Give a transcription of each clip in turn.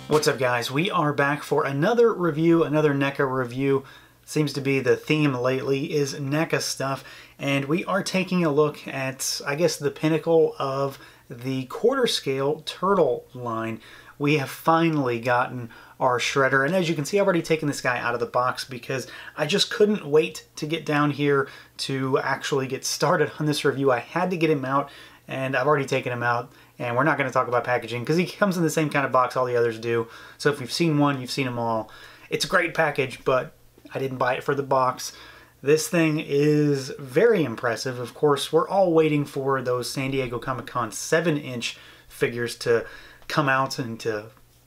What's up, guys? We are back for another review, another NECA review. Seems to be the theme lately is NECA stuff, and we are taking a look at, I guess, the pinnacle of the quarter scale turtle line. We have finally gotten our shredder, and as you can see, I've already taken this guy out of the box because I just couldn't wait to get down here to actually get started on this review. I had to get him out, and I've already taken him out. And we're not going to talk about packaging because he comes in the same kind of box all the others do. So if you've seen one, you've seen them all. It's a great package, but I didn't buy it for the box. This thing is very impressive. Of course, we're all waiting for those San Diego Comic-Con 7-inch figures to come out and to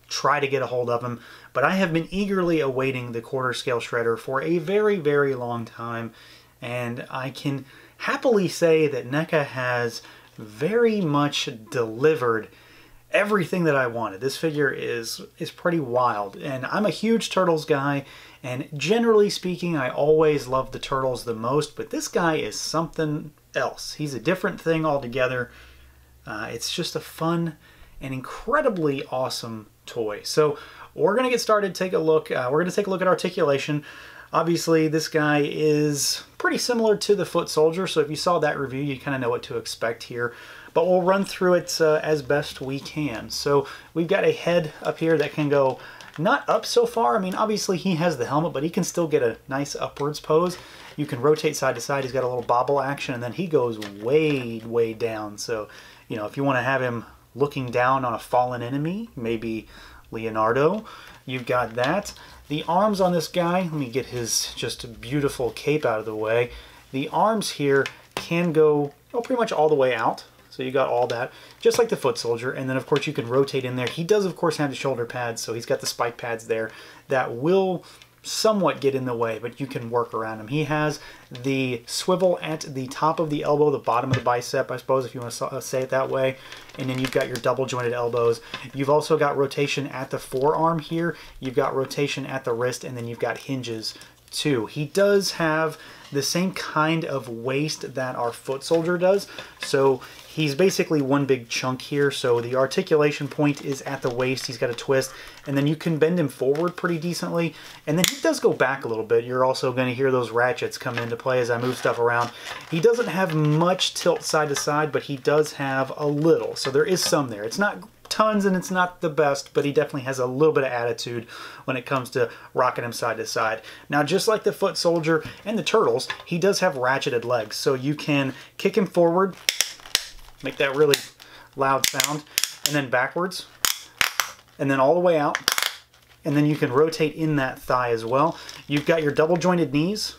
try to get a hold of them. But I have been eagerly awaiting the quarter scale shredder for a very, very long time. And I can happily say that NECA has very much delivered everything that I wanted. This figure is pretty wild, and I'm a huge Turtles guy, and generally speaking I always love the Turtles the most, but this guy is something else. He's a different thing altogether. It's just a fun and incredibly awesome toy. So we're gonna get started, take a look. We're gonna take a look at Articulation. Obviously, this guy is pretty similar to the Foot Soldier, so if you saw that review, you kind of know what to expect here. But we'll run through it as best we can. So we've got a head up here that can go not up so far. I mean, obviously he has the helmet, but he can still get a nice upwards pose. You can rotate side to side. He's got a little bobble action, and then he goes way, way down. So, you know, if you want to have him looking down on a fallen enemy, maybe Leonardo, you've got that. The arms on this guy, let me get his just beautiful cape out of the way. The arms here can go pretty much all the way out. So you got all that, just like the Foot Soldier. And then, of course, you can rotate in there. He does, of course, have the shoulder pads, so he's got the spike pads there that will somewhat get in the way, but you can work around him. He has the swivel at the top of the elbow, the bottom of the bicep, I suppose, if you want to say it that way. And then you've got your double jointed elbows. You've also got rotation at the forearm here. You've got rotation at the wrist, and then you've got hinges too. He does have the same kind of waist that our Foot Soldier does. So he's basically one big chunk here. So the articulation point is at the waist. He's got a twist, and then you can bend him forward pretty decently. And then he does go back a little bit. You're also going to hear those ratchets come into play as I move stuff around. He doesn't have much tilt side to side, but he does have a little. So there is some there. It's not tons and it's not the best, but he definitely has a little bit of attitude when it comes to rocking him side to side. Now, just like the Foot Soldier and the Turtles, he does have ratcheted legs, so you can kick him forward, make that really loud sound, and then backwards, and then all the way out, and then you can rotate in that thigh as well. You've got your double jointed knees,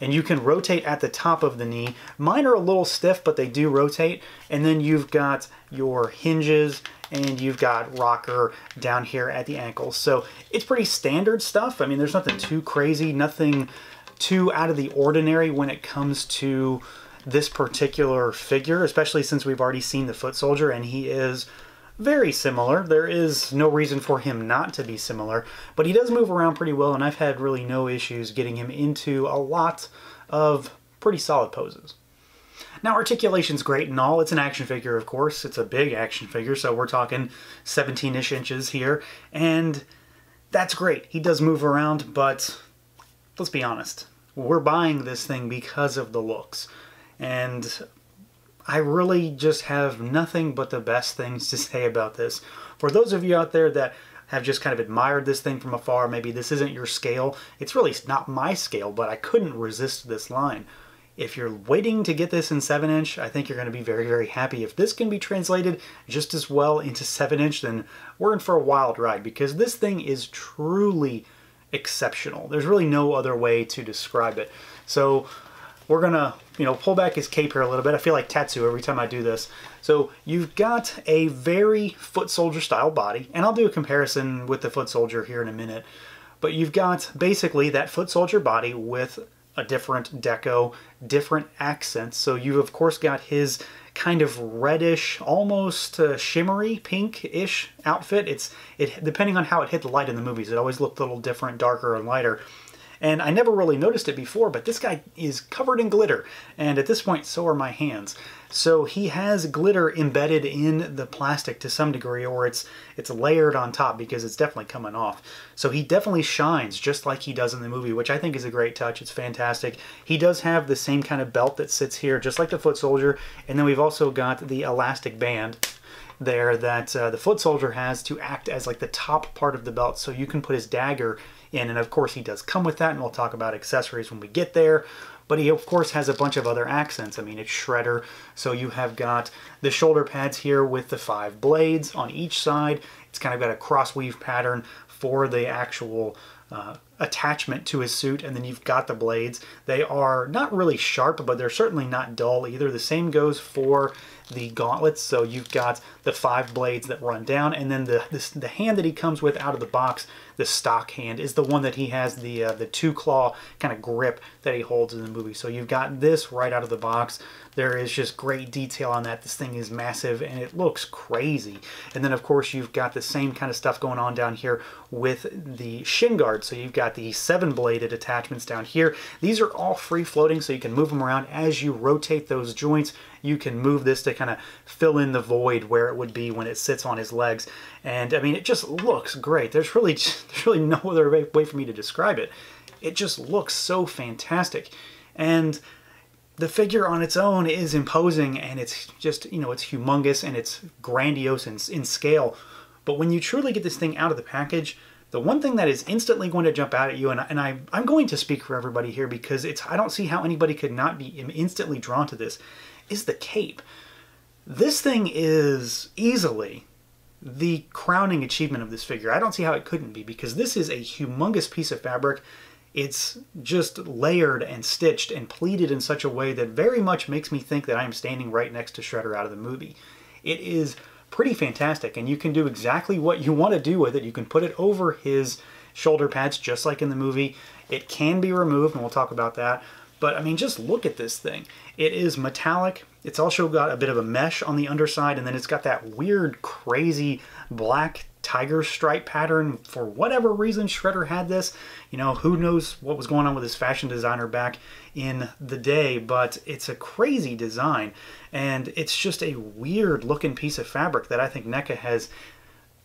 and you can rotate at the top of the knee. Mine are a little stiff, but they do rotate. And then you've got your hinges, and you've got rocker down here at the ankles. So it's pretty standard stuff. I mean, there's nothing too crazy, nothing too out of the ordinary when it comes to this particular figure, especially since we've already seen the Foot Soldier, and he is very similar. There is no reason for him not to be similar, but he does move around pretty well, and I've had really no issues getting him into a lot of pretty solid poses. Now, Articulation's great and all. It's an action figure, of course. It's a big action figure, so we're talking 17-ish inches here, and that's great. He does move around, but let's be honest. We're buying this thing because of the looks, and I really just have nothing but the best things to say about this. For those of you out there that have just kind of admired this thing from afar, maybe this isn't your scale. It's really not my scale, but I couldn't resist this line. If you're waiting to get this in 7-inch, I think you're going to be very, very happy. If this can be translated just as well into 7-inch, then we're in for a wild ride, because this thing is truly exceptional. There's really no other way to describe it. So we're gonna, pull back his cape here a little bit. I feel like Tatsu every time I do this. So you've got a very Foot Soldier style body, and I'll do a comparison with the Foot Soldier here in a minute. But you've got basically that Foot Soldier body with a different deco, different accents. So you've of course got his kind of reddish, almost shimmery pink-ish outfit. It depending on how it hit the light in the movies, it always looked a little different, darker and lighter. And I never really noticed it before, but this guy is covered in glitter. And at this point, so are my hands. So he has glitter embedded in the plastic to some degree, or it's layered on top because it's definitely coming off. So he definitely shines just like he does in the movie, which I think is a great touch. It's fantastic. He does have the same kind of belt that sits here, just like the foot soldier. And then we've also got the elastic band there that the foot soldier has to act as like the top part of the belt, so you can put his dagger in. And of course he does come with that, and we'll talk about accessories when we get there. But he of course has a bunch of other accents. I mean, it's Shredder, so you have got the shoulder pads here with the 5 blades on each side. It's kind of got a cross weave pattern for the actual attachment to his suit, and then you've got the blades. They are not really sharp, but they're certainly not dull either. The same goes for the gauntlets, so you've got the 5 blades that run down, and then the hand that he comes with out of the box, the stock hand, is the one that he has the 2-claw kind of grip that he holds in the movie. So you've got this right out of the box. There is just great detail on that. This thing is massive and it looks crazy. And then of course you've got the same kind of stuff going on down here with the shin guard. So you've got the 7-bladed attachments down here. These are all free floating, so you can move them around as you rotate those joints. You can move this to kind of fill in the void where it would be when it sits on his legs. And I mean, it just looks great. There's really no other way for me to describe it. It just looks so fantastic. And the figure on its own is imposing, and it's just, you know, it's humongous and it's grandiose in scale. But when you truly get this thing out of the package, the one thing that is instantly going to jump out at you, and I'm going to speak for everybody here because I don't see how anybody could not be instantly drawn to this, is the cape. This thing is easily the crowning achievement of this figure. I don't see how it couldn't be, because this is a humongous piece of fabric. It's just layered and stitched and pleated in such a way that very much makes me think that I am standing right next to Shredder out of the movie. It is pretty fantastic, and you can do exactly what you want to do with it. You can put it over his shoulder pads just like in the movie. It can be removed, and we'll talk about that. But I mean, just look at this thing. It is metallic. It's also got a bit of a mesh on the underside, and then it's got that weird, crazy black tiger stripe pattern. For whatever reason, Shredder had this. You know, who knows what was going on with his fashion designer back in the day, but it's a crazy design, and it's just a weird looking piece of fabric that I think NECA has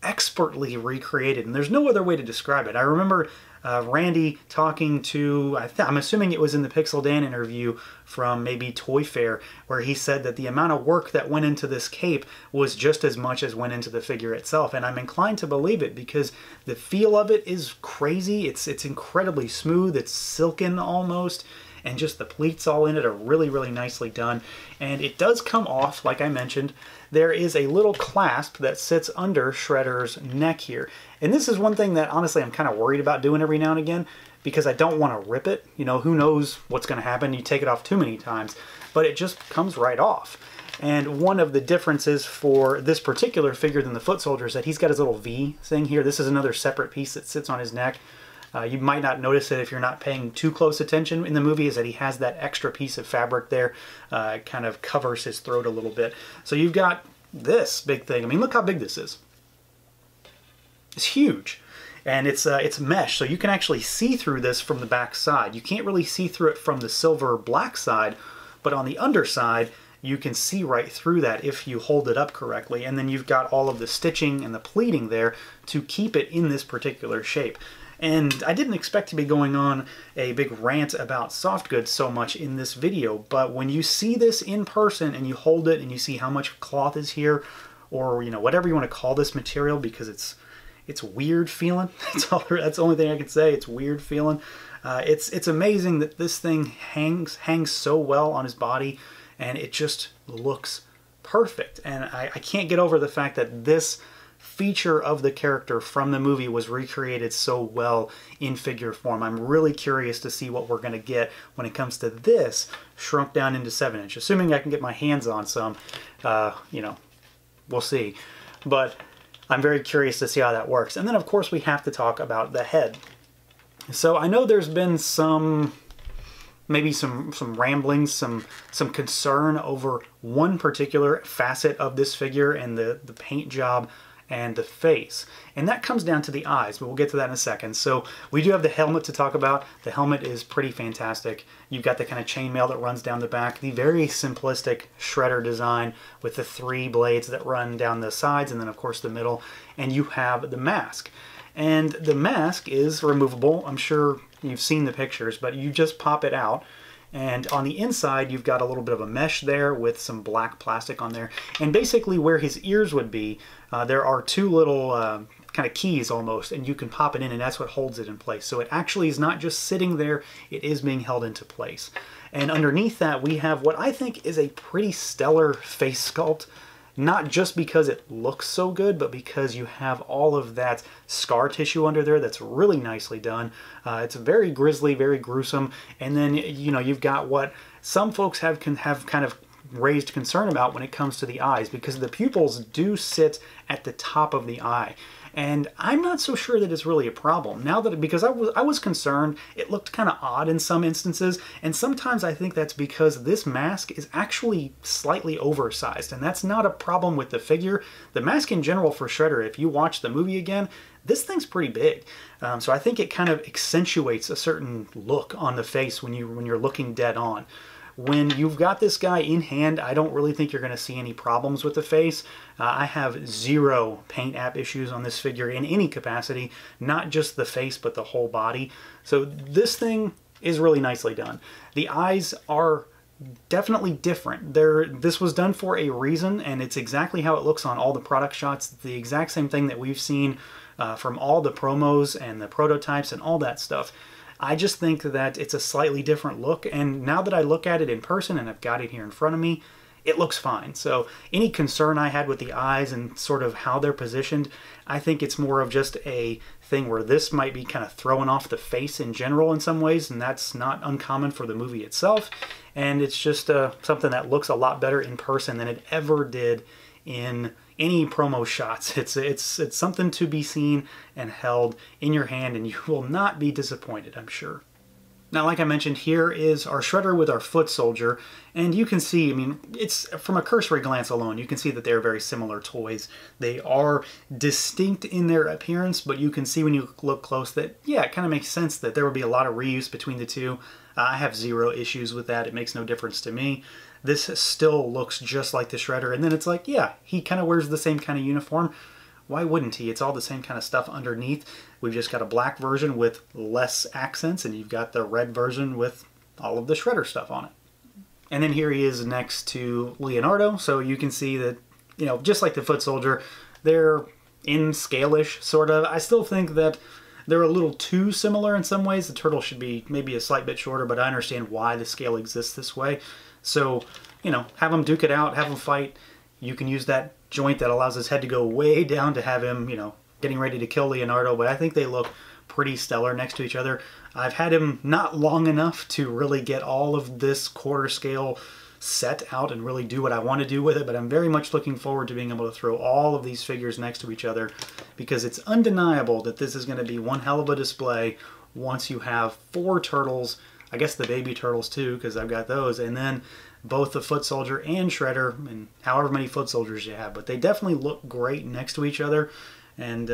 expertly recreated, and there's no other way to describe it. I remember Randy talking to, I'm assuming it was in the Pixel Dan interview from maybe Toy Fair, where he said that the amount of work that went into this cape was just as much as went into the figure itself. And I'm inclined to believe it, because the feel of it is crazy. It's incredibly smooth. It's silken almost. And just the pleats all in it are really, really nicely done. And it does come off, like I mentioned. There is a little clasp that sits under Shredder's neck here. And this is one thing that honestly I'm kind of worried about doing every now and again, because I don't want to rip it. You know, who knows what's going to happen. You take it off too many times, but it just comes right off. And one of the differences for this particular figure than the foot soldier is that he's got his little V thing here. This is another separate piece that sits on his neck. You might not notice it if you're not paying too close attention in the movie, is that he has that extra piece of fabric there. It kind of covers his throat a little bit. So you've got this big thing. I mean, look how big this is. It's huge. And it's mesh, so you can actually see through this from the back side. You can't really see through it from the silver black side, but on the underside, you can see right through that if you hold it up correctly. And then you've got all of the stitching and the pleating there to keep it in this particular shape. And I didn't expect to be going on a big rant about soft goods so much in this video, but when you see this in person and you hold it and you see how much cloth is here, or you know, whatever you want to call this material, because it's weird feeling. That's the only thing I can say. It's weird feeling. It's amazing that this thing hangs so well on his body, and it just looks perfect. And I can't get over the fact that this feature of the character from the movie was recreated so well in figure form. I'm really curious to see what we're going to get when it comes to this shrunk down into 7-inch. Assuming I can get my hands on some, you know, we'll see. But I'm very curious to see how that works. And then of course we have to talk about the head. So I know there's been maybe some ramblings, some concern over one particular facet of this figure and the paint job and the face. And that comes down to the eyes, but we'll get to that in a second. So we do have the helmet to talk about. The helmet is pretty fantastic. You've got the kind of chainmail that runs down the back, the very simplistic Shredder design with the 3 blades that run down the sides and then of course the middle, and you have the mask. And the mask is removable. I'm sure you've seen the pictures, but you just pop it out. And on the inside, you've got a little bit of a mesh there with some black plastic on there. And basically where his ears would be, there are 2 little kind of keys almost, and you can pop it in and that's what holds it in place. So it actually is not just sitting there, it is being held into place. And underneath that, we have what I think is a pretty stellar face sculpt. Not just because it looks so good, but because you have all of that scar tissue under there that's really nicely done. It's very grisly, very gruesome, and then you've got what some folks have kind of raised concern about when it comes to the eyes, because the pupils do sit at the top of the eye. And I'm not so sure that it's really a problem now, that because I was concerned. It looked kind of odd in some instances, and sometimes I think that's because this mask is actually slightly oversized, and that's not a problem with the figure. The mask in general for Shredder, if you watch the movie again, this thing's pretty big. So I think it kind of accentuates a certain look on the face when you're looking dead on. When you've got this guy in hand, I don't really think you're going to see any problems with the face. I have 0 paint app issues on this figure in any capacity, not just the face, but the whole body. So this thing is really nicely done. The eyes are definitely different. This was done for a reason, and it's exactly how it looks on all the product shots. The exact same thing that we've seen from all the promos and the prototypes and all that stuff. I just think that it's a slightly different look, and now that I look at it in person and I've got it here in front of me, it looks fine. So any concern I had with the eyes and sort of how they're positioned, I think it's more of just a thing where this might be kind of throwing off the face in general in some ways, and that's not uncommon for the movie itself. And it's just something that looks a lot better in person than it ever did in any promo shots. It's something to be seen and held in your hand, and you will not be disappointed, I'm sure. Now, like I mentioned, here is our Shredder with our foot soldier, and you can see, I mean, it's from a cursory glance alone, you can see that they're very similar toys. They are distinct in their appearance, but you can see when you look close that, yeah, it kind of makes sense that there would be a lot of reuse between the two. I have 0 issues with that. It makes no difference to me. This still looks just like the Shredder, and then it's like, yeah, he kind of wears the same kind of uniform. Why wouldn't he? It's all the same kind of stuff underneath. We've just got a black version with less accents, and you've got the red version with all of the Shredder stuff on it. And then here he is next to Leonardo, so you can see that, just like the foot soldier, they're in scale-ish, sort of. I still think that they're a little too similar in some ways. The turtle should be maybe a slight bit shorter, but I understand why the scale exists this way. So, have them duke it out, have them fight. You can use that joint that allows his head to go way down to have him, getting ready to kill Leonardo, but I think they look pretty stellar next to each other. I've had him not long enough to really get all of this quarter scale set out and really do what I want to do with it, but I'm very much looking forward to being able to throw all of these figures next to each other, because it's undeniable that this is going to be one hell of a display once you have 4 turtles, I guess the baby turtles too, because I've got those, and then both the foot soldier and Shredder, and however many foot soldiers you have, but they definitely look great next to each other. And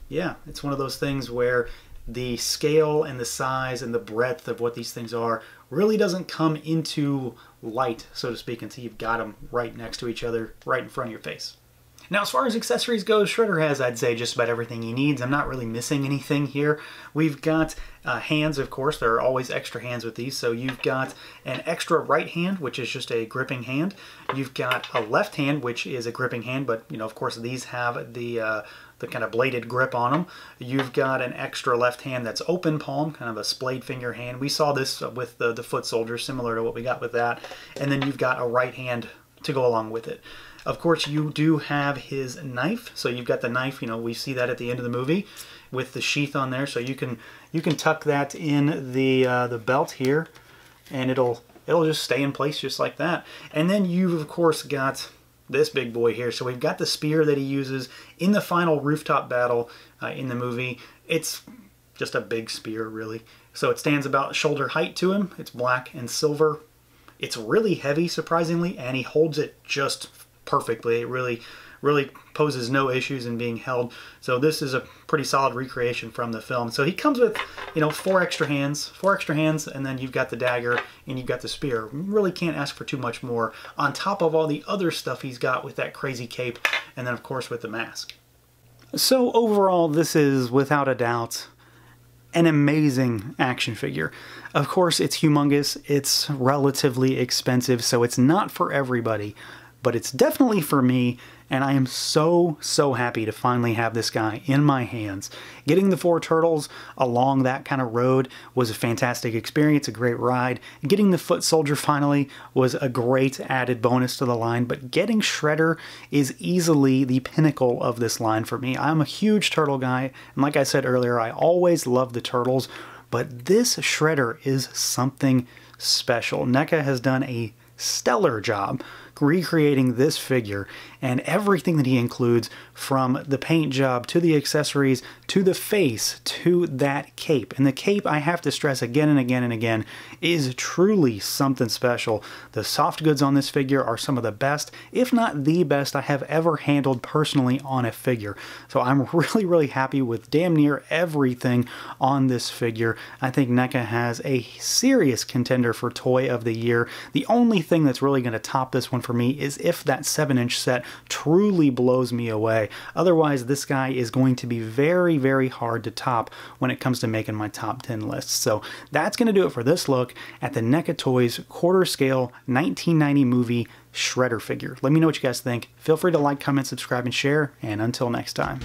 yeah, it's one of those things where the scale and the size and the breadth of what these things are really doesn't come into light, so to speak, until you've got them right next to each other, right in front of your face. Now, as far as accessories goes, Shredder has, I'd say, just about everything he needs. I'm not really missing anything here. We've got hands, of course. There are always extra hands with these. So you've got an extra right hand, which is just a gripping hand. You've got a left hand, which is a gripping hand, but, of course, these have the kind of bladed grip on them. You've got an extra left hand that's open palm, kind of a splayed finger hand. We saw this with the foot soldier, similar to what we got with that. And then you've got a right hand to go along with it. Of course, you do have his knife, so you've got the knife. We see that at the end of the movie with the sheath on there, so you can tuck that in the belt here, and it'll just stay in place just like that. And then you've of course got this big boy here. So we've got the spear that he uses in the final rooftop battle in the movie. It's just a big spear, really. So it stands about shoulder height to him. It's black and silver. It's really heavy, surprisingly, and he holds it just perfectly. It really really poses no issues in being held. So this is a pretty solid recreation from the film. So he comes with, you know, four extra hands, and then you've got the dagger and you've got the spear. You really can't ask for too much more on top of all the other stuff he's got with that crazy cape, and then of course with the mask. So overall, this is without a doubt an amazing action figure. Of course, it's humongous, it's relatively expensive, so it's not for everybody, but it's definitely for me, and I am so happy to finally have this guy in my hands. Getting the 4 turtles along that kind of road was a fantastic experience, a great ride. Getting the foot soldier finally was a great added bonus to the line, but getting Shredder is easily the pinnacle of this line for me. I'm a huge turtle guy, and like I said earlier, I always love the turtles, but this Shredder is something special. NECA has done a stellar job recreating this figure, and everything that he includes, from the paint job to the accessories to the face to that cape. And the cape, I have to stress again and again and again, is truly something special. The soft goods on this figure are some of the best, if not the best, I have ever handled personally on a figure. So I'm really happy with damn near everything on this figure. I think NECA has a serious contender for Toy of the Year. The only thing that's really going to top this one for me is if that 7-inch set truly blows me away. Otherwise, this guy is going to be very hard to top when it comes to making my top 10 lists. So that's going to do it for this look at the NECA Toys quarter scale 1990 movie Shredder figure. Let me know what you guys think. Feel free to like, comment, subscribe, and share, and until next time.